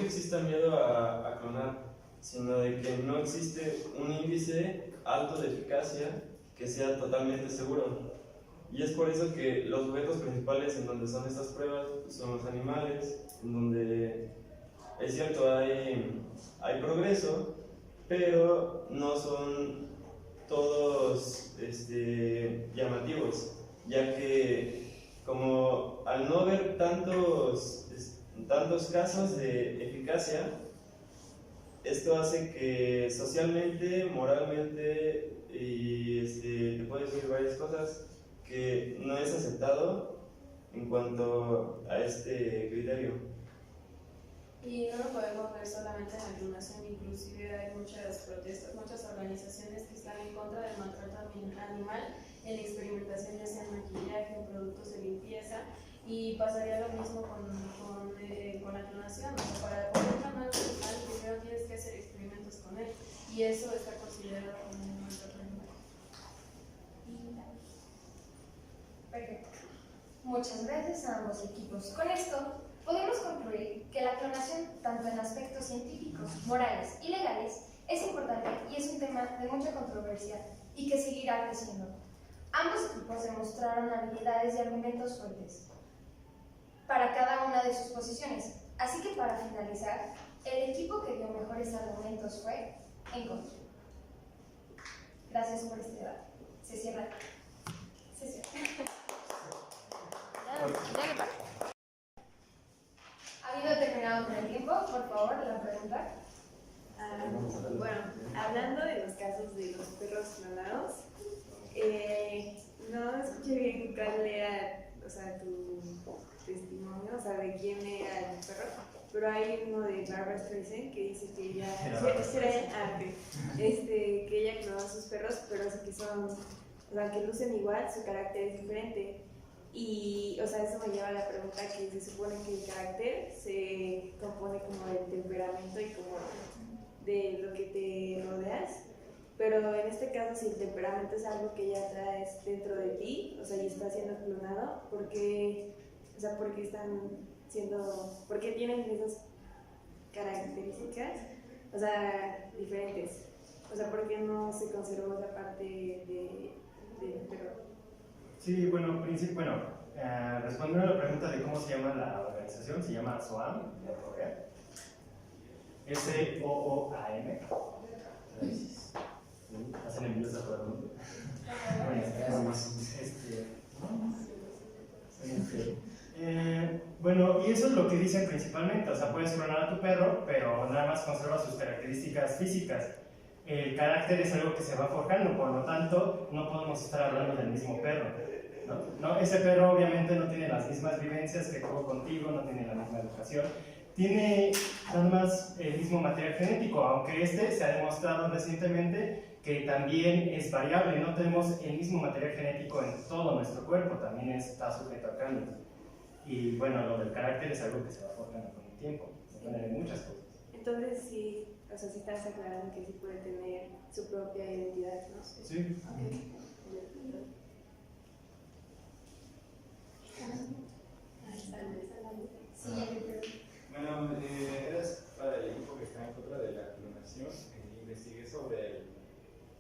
exista miedo a clonar, sino de que no existe un índice alto de eficacia que sea totalmente seguro. Y es por eso que los sujetos principales en donde son estas pruebas son los animales, en donde es cierto, hay progreso, pero no son todos llamativos, ya que como al no haber tantos casos de eficacia, esto hace que socialmente, moralmente y te puedo decir varias cosas que no es aceptado en cuanto a este criterio. Y no lo podemos ver solamente en la clonación, inclusive hay muchas protestas, muchas organizaciones que están en contra del maltrato animal, en experimentaciones en maquillaje, en productos de limpieza, y pasaría lo mismo con la clonación. O sea, para poder clonar un animal, primero tienes que hacer experimentos con él, y eso está considerado como un maltrato animal. Perfecto. Muchas gracias a ambos equipos. Con esto, podemos concluir que la clonación, tanto en aspectos científicos, morales y legales, es importante y es un tema de mucha controversia y que seguirá creciendo. Ambos equipos demostraron habilidades y argumentos fuertes para cada una de sus posiciones. Así que para finalizar, el equipo que dio mejores argumentos fue en contra. Gracias por este debate. Se cierra. Ya le paso. Habiendo terminado con el tiempo, por favor, la pregunta. Bueno, hablando de los casos de los perros clonados, no escuché bien cuál era, o sea, tu testimonio, o sea, de quién era el perro, pero hay uno de Barbra Streisand que dice que ella, que ella clonó a sus perros, pero que son, o sea, que lucen igual, su carácter es diferente. Y, o sea, eso me lleva a la pregunta que se supone que el carácter se compone como del temperamento y como de lo que te rodeas, pero en este caso si el temperamento es algo que ya traes dentro de ti, o sea, y está siendo clonado, ¿por qué tienen esas características, o sea, diferentes? O sea, ¿por qué no se conservó esa parte del perro? Sí, bueno, respondiendo a la pregunta de cómo se llama la organización, se llama SOAM, de Corea. SOOAM. Hacen envíos a todo el mundo. Bueno, y eso es lo que dicen principalmente, o sea, puedes clonar a tu perro, pero nada más conserva sus características físicas. El carácter es algo que se va forjando, por lo tanto, no podemos estar hablando del mismo perro. No, ese perro obviamente no tiene las mismas vivencias que tuvo contigo, no tiene la misma educación, tiene nada más el mismo material genético, aunque se ha demostrado recientemente que también es variable, no tenemos el mismo material genético en todo nuestro cuerpo, también está sujeto a cambios. Y bueno, lo del carácter es algo que se va forjando con el tiempo, depende de muchas cosas. Entonces sí, o sea, sí estás aclarando que sí puede tener su propia identidad, ¿no? Sí. Okay. Bueno, eras para el equipo que está en contra de la clonación. Investigué sobre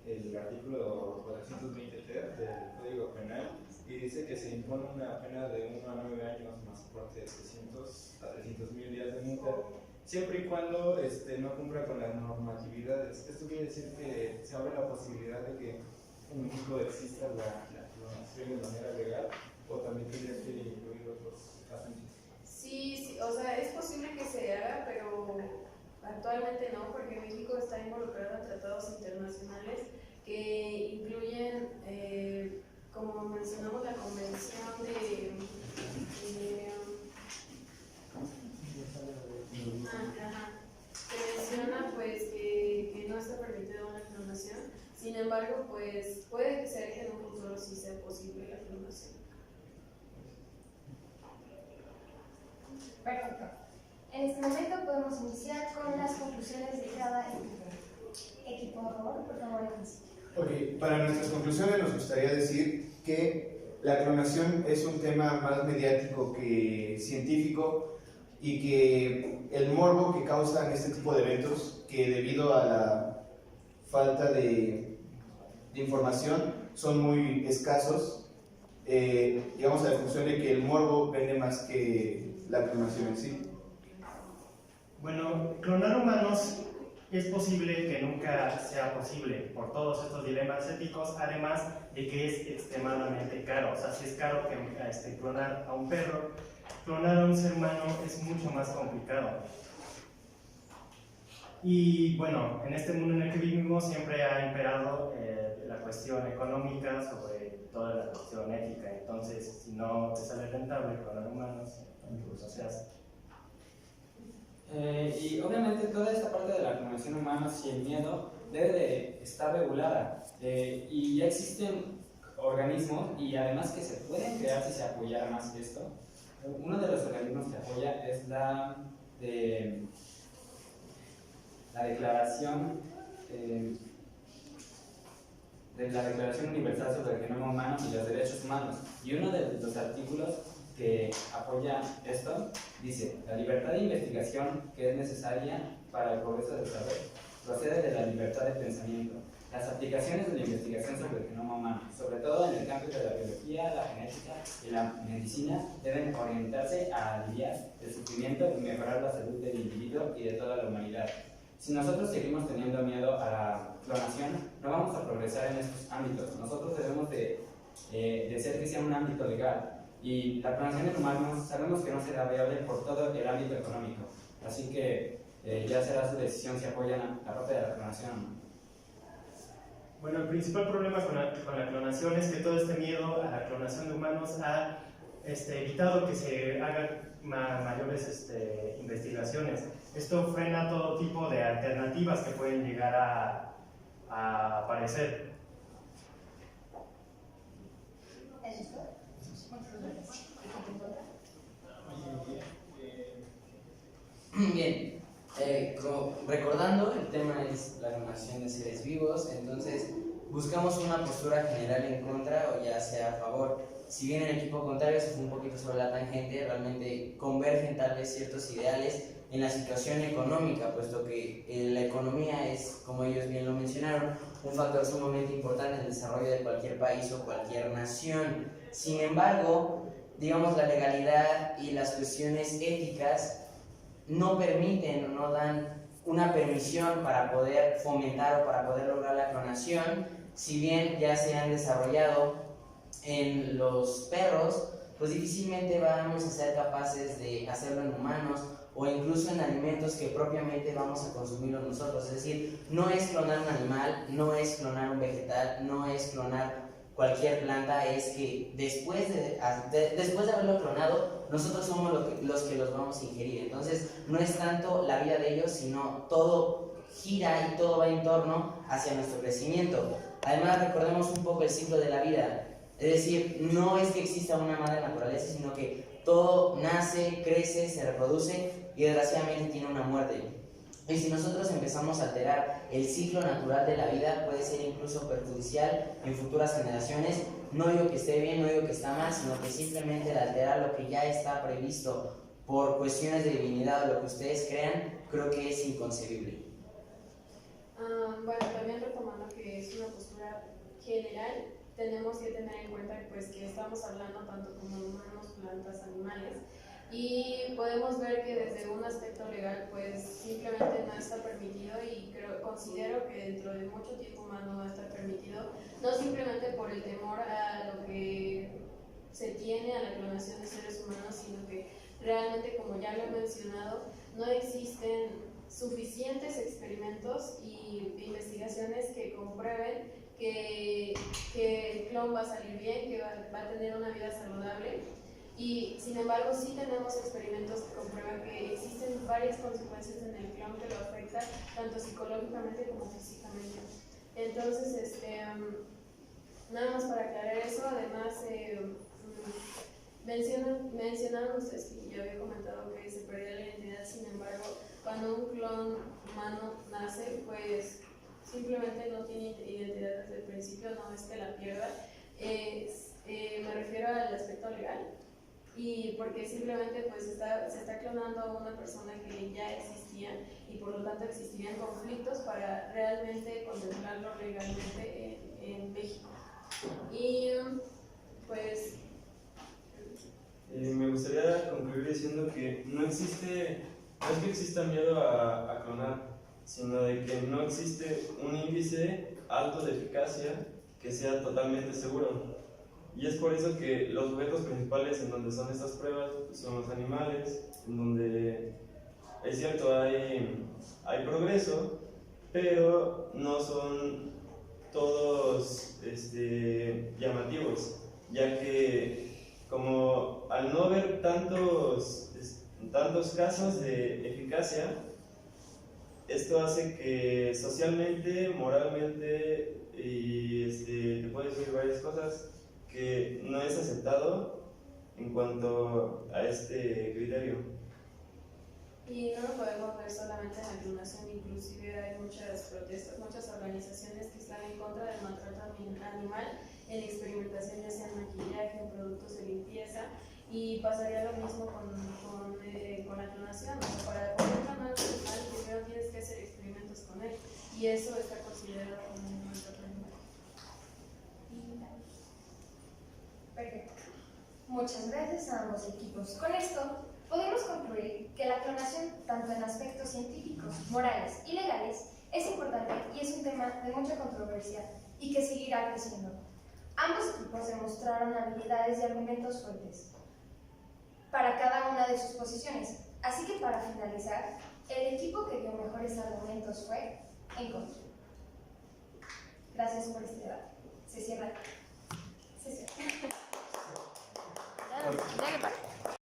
el artículo 420 ter del Código Penal y dice que se impone una pena de 1 a 9 años más aporte de 300 a 300,000 días de multa, siempre y cuando no cumpla con las normatividades. Esto quiere decir que se abre la posibilidad de que en México exista la clonación de manera legal, o también tendría que incluir otros casos. Sí, o sea, es posible que se haga, pero actualmente no, porque México está involucrado en tratados internacionales que incluyen, como mencionamos, la Convención Perfecto. En este momento podemos iniciar con las conclusiones de cada equipo. Equipo, por favor, inicie. Ok, para nuestras conclusiones nos gustaría decir que la clonación es un tema más mediático que científico y que el morbo que causan este tipo de eventos, que debido a la falta de información son muy escasos, llegamos a la conclusión de que el morbo vende más que la clonación en sí. Bueno, clonar humanos es posible que nunca sea posible por todos estos dilemas éticos, además de que es extremadamente caro. O sea, si es caro que clonar a un perro, clonar a un ser humano es mucho más complicado. Y bueno, en este mundo en el que vivimos siempre ha imperado la cuestión económica sobre toda la cuestión ética. Entonces, si no te sale rentable clonar humanos, incluso se hace. Y obviamente toda esta parte de la clonación humana sin miedo debe de estar regulada, y ya existen organismos y además que se pueden crear si se apoyara más esto. Uno de los organismos que apoya es la Declaración de la Declaración Universal sobre el Genoma Humano y los Derechos Humanos, y uno de los artículos que apoya esto dice: la libertad de investigación que es necesaria para el progreso del saber procede de la libertad de pensamiento. Las aplicaciones de la investigación sobre el genoma humano, sobre todo en el campo de la biología, la genética y la medicina, deben orientarse a aliviar el sufrimiento y mejorar la salud del individuo y de toda la humanidad. Si nosotros seguimos teniendo miedo a la clonación, no vamos a progresar en estos ámbitos. Nosotros debemos de hacer que sea un ámbito legal. Y la clonación en humanos sabemos que no será viable por todo el ámbito económico. Así que ya será su decisión si apoyan la parte de la clonación o no. Bueno, el principal problema con la clonación es que todo este miedo a la clonación de humanos ha evitado que se hagan mayores investigaciones. Esto frena todo tipo de alternativas que pueden llegar a aparecer. Bien, recordando, el tema es la clonación de seres vivos, entonces buscamos una postura general en contra o ya sea a favor. Si bien el equipo contrario se fue un poquito sobre la tangente, realmente convergen tal vez ciertos ideales en la situación económica, puesto que la economía es, como ellos bien lo mencionaron, un factor sumamente importante en el desarrollo de cualquier país o cualquier nación. Sin embargo, digamos, la legalidad y las cuestiones éticas no permiten o no dan una permisión para poder fomentar o para poder lograr la clonación. Si bien ya se han desarrollado en los perros, pues difícilmente vamos a ser capaces de hacerlo en humanos o incluso en alimentos que propiamente vamos a consumirlos nosotros. Es decir, no es clonar un animal, no es clonar un vegetal, no es clonar cualquier planta, es que después de haberlo clonado, nosotros somos los que los vamos a ingerir. Entonces, no es tanto la vida de ellos, sino todo gira y todo va en torno hacia nuestro crecimiento. Además, recordemos un poco el ciclo de la vida. Es decir, no es que exista una madre naturaleza, sino que todo nace, crece, se reproduce y desgraciadamente tiene una muerte. Y si nosotros empezamos a alterar el ciclo natural de la vida, puede ser incluso perjudicial en futuras generaciones. No digo que esté bien, no digo que está mal, sino que simplemente el alterar lo que ya está previsto por cuestiones de divinidad o lo que ustedes crean, creo que es inconcebible. Bueno, también retomando que es una postura general, tenemos que tener en cuenta pues, que estamos hablando tanto como humanos, plantas, animales, y podemos ver que desde un aspecto legal pues simplemente no está permitido, y considero que dentro de mucho tiempo más no va a estar permitido, no simplemente por el temor a lo que se tiene a la clonación de seres humanos, sino que realmente, como ya lo he mencionado, no existen suficientes experimentos y investigaciones que comprueben que el clon va a salir bien, que va a tener una vida saludable. Y sin embargo sí tenemos experimentos que comprueban que existen varias consecuencias en el clon que lo afectan tanto psicológicamente como físicamente. Entonces, nada más para aclarar eso. Además, Mencionaron ustedes que yo había comentado que se perdía la identidad, sin embargo, cuando un clon humano nace, pues simplemente no tiene identidad desde el principio, no es que la pierda. Me refiero al aspecto legal, y porque simplemente pues se está clonando a una persona que ya existía y por lo tanto existirían conflictos para realmente contemplarlo legalmente en México. Y pues me gustaría concluir diciendo que no es que exista miedo a clonar, sino de que no existe un índice alto de eficacia que sea totalmente seguro. Y es por eso que los sujetos principales en donde son estas pruebas son los animales, en donde es cierto, hay progreso, pero no son todos llamativos, ya que como al no haber tantos casos de eficacia, esto hace que socialmente, moralmente y te puedo decir varias cosas, que no es aceptado en cuanto a este criterio. Y no lo podemos ver solamente en la clonación, inclusive hay muchas protestas, muchas organizaciones que están en contra del maltrato animal en experimentación, ya sea en maquillaje, en productos de limpieza, y pasaría lo mismo con la clonación. O sea, para poder clonar un animal, primero tienes que hacer experimentos con él, y eso está considerado como un maltrato animal. Perfecto. Muchas gracias a ambos equipos. Con esto, podemos concluir que la clonación, tanto en aspectos científicos, morales y legales, es importante y es un tema de mucha controversia y que seguirá creciendo. Ambos equipos demostraron habilidades y argumentos fuertes para cada una de sus posiciones. Así que para finalizar, el equipo que dio mejores argumentos fue en contra. Gracias por este debate. Se cierra. Dale, para.